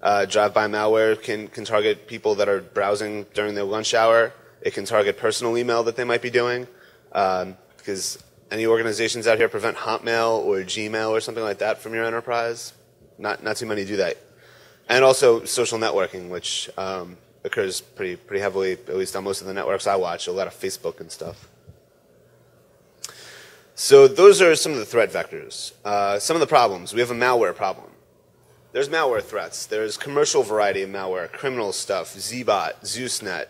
Drive-by malware can target people that are browsing during their lunch hour. It can target personal email that they might be doing, because any organizations out here prevent Hotmail or Gmail or something like that from your enterprise? Not too many do that. And also social networking, which occurs pretty heavily, at least on most of the networks I watch, a lot of Facebook and stuff. So those are some of the threat vectors. Some of the problems. We have a malware problem. There's malware threats. There's commercial variety of malware, criminal stuff, Zbot, ZeusNet.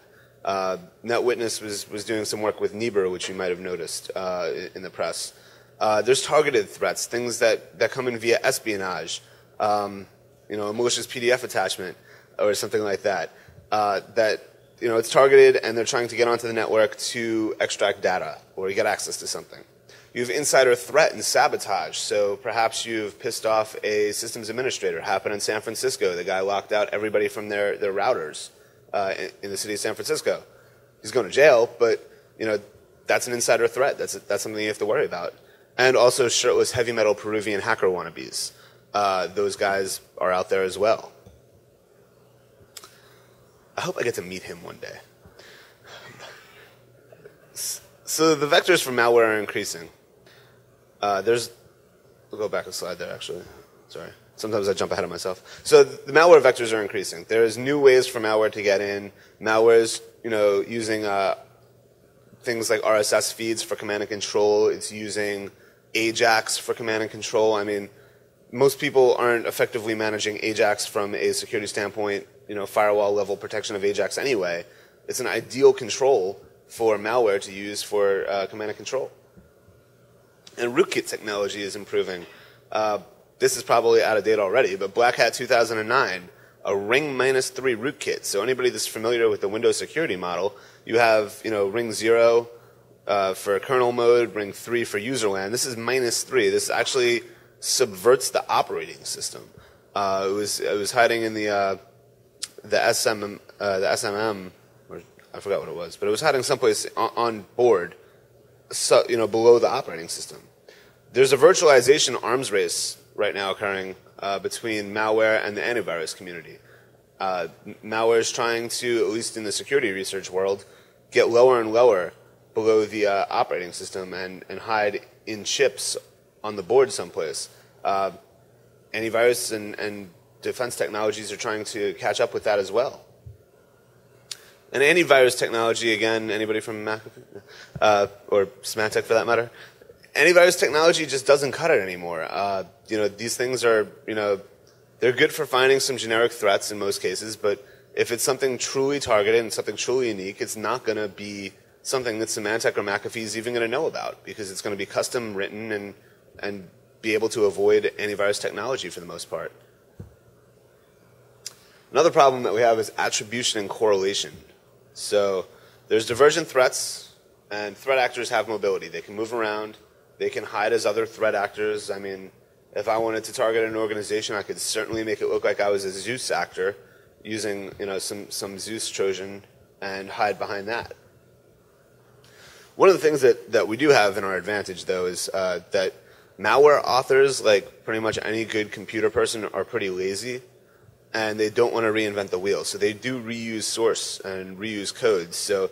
Netwitness was doing some work with Niebuhr, which you might have noticed in the press. There's targeted threats, things that come in via espionage, a malicious PDF attachment or something like that. It's targeted and they're trying to get onto the network to extract data or get access to something. You have insider threat and sabotage. So perhaps you've pissed off a systems administrator. Happened in San Francisco. The guy locked out everybody from their routers in the city of San Francisco. He's going to jail, but that's an insider threat. That's something you have to worry about. And also shirtless heavy metal Peruvian hacker wannabes. Those guys are out there as well. I hope I get to meet him one day. So the vectors for malware are increasing. We'll go back a slide there, actually. Sorry. Sometimes I jump ahead of myself. So the malware vectors are increasing. There's new ways for malware to get in. Malware's, using things like RSS feeds for command and control. It's using AJAX for command and control. I mean, most people aren't effectively managing AJAX from a security standpoint, firewall level protection of AJAX anyway. It's an ideal control for malware to use for command and control. And rootkit technology is improving. This is probably out of date already, but Black Hat 2009, a ring -3 rootkit. So anybody that's familiar with the Windows security model, you have ring 0 for kernel mode, ring 3 for userland. This is -3. This actually subverts the operating system. It was hiding in the SMM, or I forgot what it was, but it was hiding someplace on board, so, below the operating system. There's a virtualization arms race right now occurring between malware and the antivirus community. Malware is trying to, at least in the security research world, get lower and lower below the operating system and hide in chips on the board someplace. Antivirus and defense technologies are trying to catch up with that as well. And antivirus technology, again, anybody from McAfee, or Symantec for that matter, antivirus technology just doesn't cut it anymore. These things are, they're good for finding some generic threats in most cases, but if it's something truly targeted and something truly unique, it's not going to be something that Symantec or McAfee is even going to know about, because it's going to be custom written and be able to avoid antivirus technology for the most part. Another problem that we have is attribution and correlation. So there's divergent threats, and threat actors have mobility. They can move around. They can hide as other threat actors. I mean, if I wanted to target an organization, I could certainly make it look like I was a Zeus actor using some Zeus Trojan and hide behind that. One of the things that we do have in our advantage, though, is that malware authors, like pretty much any good computer person, are pretty lazy, and they don't want to reinvent the wheel. So they do reuse source and reuse code. So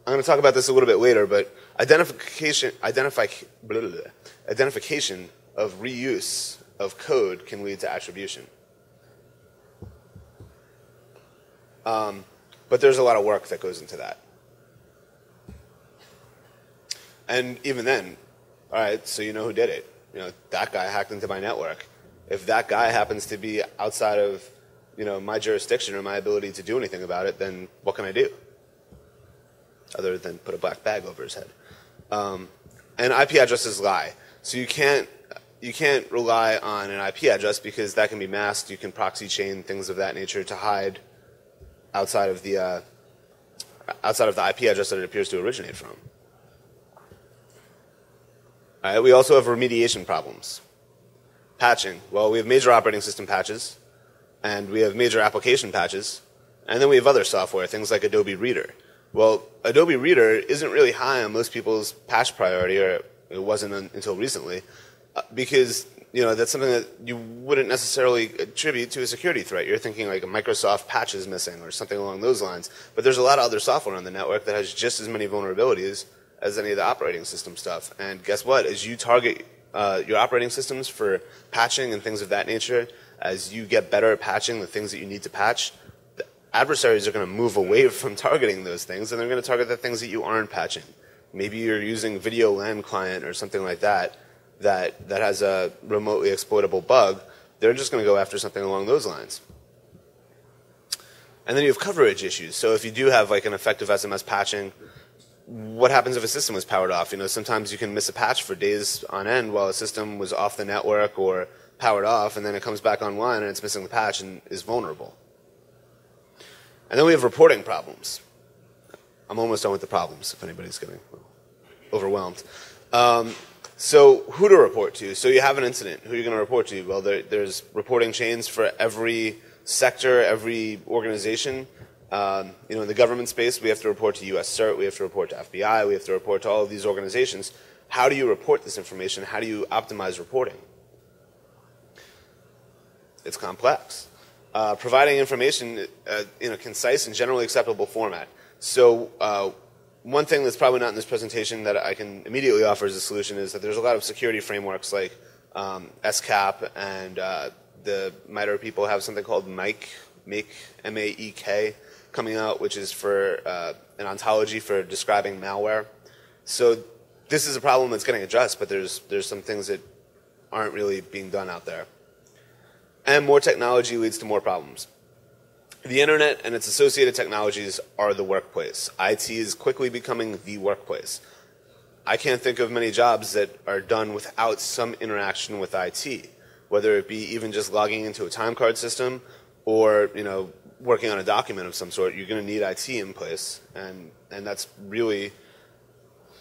I'm going to talk about this a little bit later, but identification of reuse of code can lead to attribution. But there's a lot of work that goes into that. And even then, all right, so you know who did it. That guy hacked into my network. If that guy happens to be outside of, my jurisdiction or my ability to do anything about it, then what can I do? Other than put a black bag over his head. And IP addresses lie. So you can't rely on an IP address because that can be masked. You can proxy chain things of that nature to hide outside of the IP address that it appears to originate from. All right, we also have remediation problems. Patching. Well, we have major operating system patches, and we have major application patches, and then we have other software, things like Adobe Reader. Well, Adobe Reader isn't really high on most people's patch priority, or it wasn't until recently, because that's something that you wouldn't necessarily attribute to a security threat. You're thinking like a Microsoft patch is missing or something along those lines. But there's a lot of other software on the network that has just as many vulnerabilities as any of the operating system stuff. And guess what? As you target your operating systems for patching and things of that nature, as you get better at patching the things that you need to patch, the adversaries are going to move away from targeting those things, and they're going to target the things that you aren't patching. Maybe you're using video LAN client or something like that has a remotely exploitable bug. They're just going to go after something along those lines. And then you have coverage issues. So if you do have like an effective SMS patching, what happens if a system was powered off? Sometimes you can miss a patch for days on end while a system was off the network or powered off, and then it comes back online and it's missing the patch and is vulnerable. And then we have reporting problems. I'm almost done with the problems, if anybody's getting overwhelmed. So who to report to? So you have an incident. Who are you going to report to? Well, there's reporting chains for every sector, every organization. In the government space, we have to report to US CERT, we have to report to FBI, we have to report to all of these organizations. How do you report this information? How do you optimize reporting? It's complex. Providing information in a concise and generally acceptable format. So one thing that's probably not in this presentation that I can immediately offer as a solution is that there's a lot of security frameworks like SCAP, and the MITRE people have something called Make, M-A-E-K, coming out, which is for an ontology for describing malware. So this is a problem that's getting addressed, but there's some things that aren't really being done out there. And more technology leads to more problems. The internet and its associated technologies are the workplace. IT is quickly becoming the workplace. I can't think of many jobs that are done without some interaction with IT, whether it be even just logging into a time card system or working on a document of some sort. You're going to need IT in place, and that's really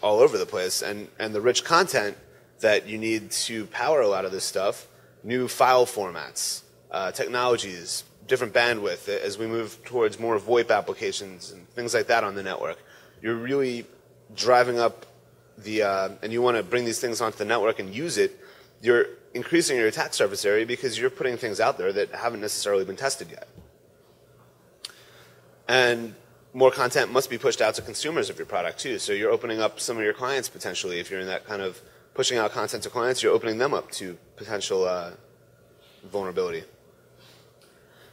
all over the place. And the rich content that you need to power a lot of this stuff, new file formats, technologies, different bandwidth as we move towards more VoIP applications and things like that on the network. You're really driving up and you want to bring these things onto the network and use it. You're increasing your attack surface area because you're putting things out there that haven't necessarily been tested yet. And more content must be pushed out to consumers of your product too. So you're opening up some of your clients potentially. If you're in that kind of pushing out content to clients, you're opening them up to potential vulnerability.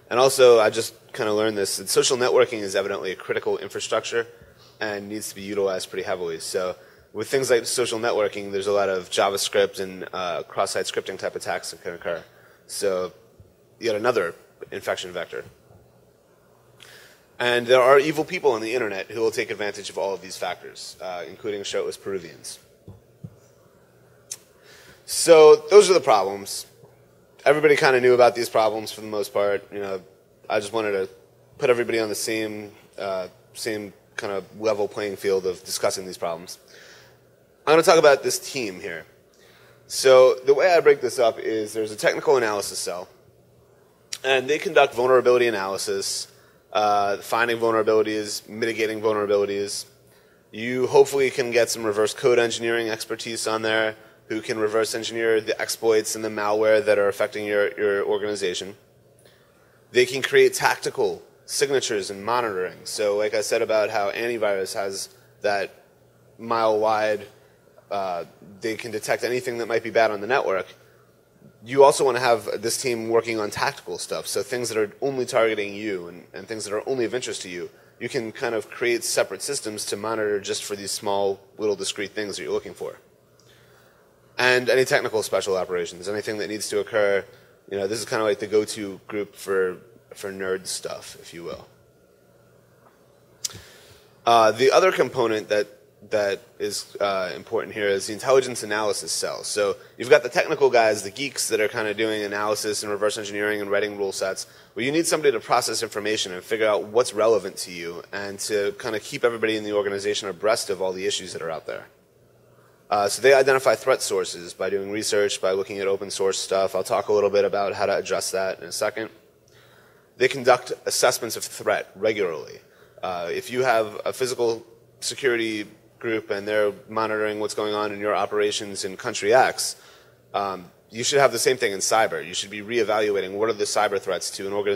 And also, I just kind of learned this, that social networking is evidently a critical infrastructure and needs to be utilized pretty heavily. So with things like social networking, there's a lot of JavaScript and cross-site scripting type attacks that can occur. So yet another infection vector. And there are evil people on the internet who will take advantage of all of these factors, including shirtless Peruvians. So those are the problems. Everybody kind of knew about these problems for the most part. I just wanted to put everybody on the same kind of level playing field of discussing these problems. I'm going to talk about this team here. So the way I break this up is there's a technical analysis cell, and they conduct vulnerability analysis, finding vulnerabilities, mitigating vulnerabilities. You hopefully can get some reverse code engineering expertise on there who can reverse engineer the exploits and the malware that are affecting your organization. They can create tactical signatures and monitoring. So like I said about how antivirus has that mile-wide, they can detect anything that might be bad on the network. You also want to have this team working on tactical stuff, so things that are only targeting you and things that are only of interest to you. You can kind of create separate systems to monitor just for these small, little discrete things that you're looking for. And any technical special operations, anything that needs to occur. This is kind of like the go-to group for nerd stuff, if you will. The other component that is important here is the intelligence analysis cell. So you've got the technical guys, the geeks that are kind of doing analysis and reverse engineering and writing rule sets. Well, you need somebody to process information and figure out what's relevant to you and to kind of keep everybody in the organization abreast of all the issues that are out there. So they identify threat sources by doing research, by looking at open source stuff. I'll talk a little bit about how to address that in a second. They conduct assessments of threat regularly. If you have a physical security group and they're monitoring what's going on in your operations in country X, you should have the same thing in cyber. You should be reevaluating what are the cyber threats to an organization